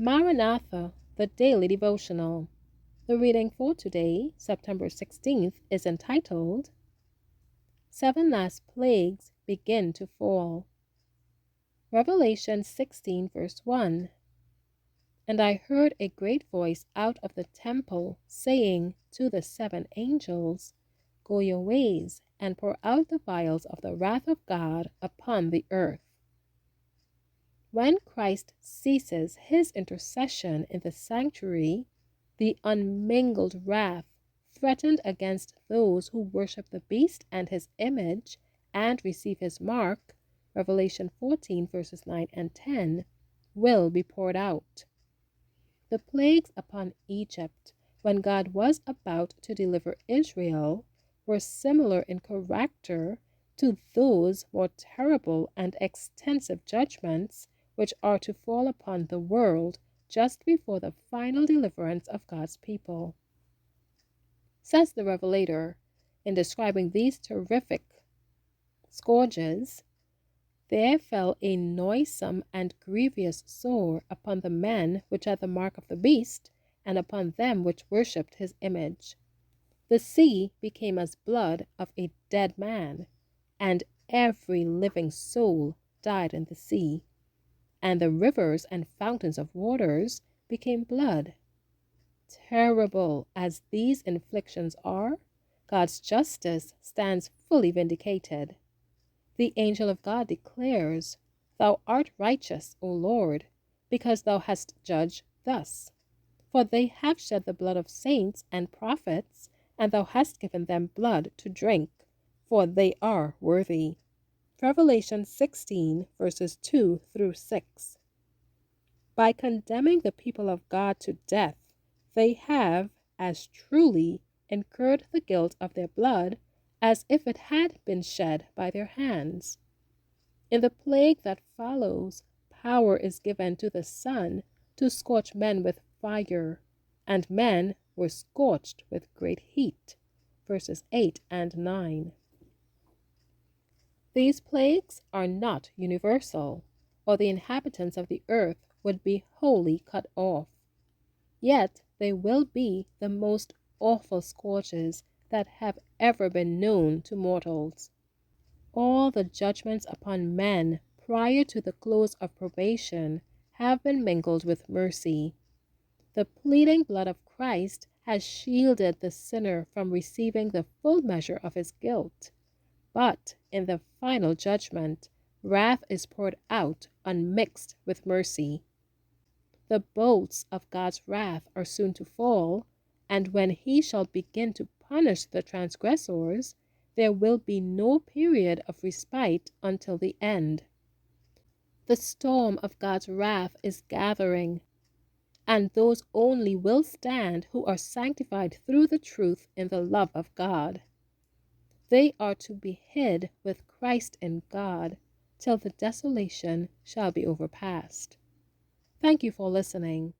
Maranatha, the Daily Devotional. The reading for today, September 16th, is entitled, 7 Last Plagues Begin to Fall. Revelation 16, verse 1. And I heard a great voice out of the temple, saying to the 7 angels, Go your ways, and pour out the vials of the wrath of God upon the earth. When Christ ceases his intercession in the sanctuary, the unmingled wrath threatened against those who worship the beast and his image and receive his mark, Revelation 14 verses 9 and 10, will be poured out. The plagues upon Egypt, when God was about to deliver Israel, were similar in character to those more terrible and extensive judgments which are to fall upon the world just before the final deliverance of God's people. Says the Revelator, in describing these terrific scourges, there fell a noisome and grievous sore upon the men which had the mark of the beast, and upon them which worshipped his image. The sea became as blood of a dead man, and every living soul died in the sea, and the rivers and fountains of waters became blood. Terrible as these inflictions are, God's justice stands fully vindicated. The angel of God declares, Thou art righteous, O Lord, because thou hast judged thus. For they have shed the blood of saints and prophets, and thou hast given them blood to drink, for they are worthy. Revelation 16, verses 2 through 6. By condemning the people of God to death, they have, as truly, incurred the guilt of their blood as if it had been shed by their hands. In the plague that follows, power is given to the sun to scorch men with fire, and men were scorched with great heat. Verses 8 and 9. These plagues are not universal, or the inhabitants of the earth would be wholly cut off. Yet they will be the most awful scourges that have ever been known to mortals. All the judgments upon men prior to the close of probation have been mingled with mercy. The pleading blood of Christ has shielded the sinner from receiving the full measure of his guilt. But in the final judgment, wrath is poured out unmixed with mercy. The bolts of God's wrath are soon to fall, and when he shall begin to punish the transgressors, there will be no period of respite until the end. The storm of God's wrath is gathering, and those only will stand who are sanctified through the truth in the love of God. They are to be hid with Christ in God till the desolation shall be overpast. Thank you for listening.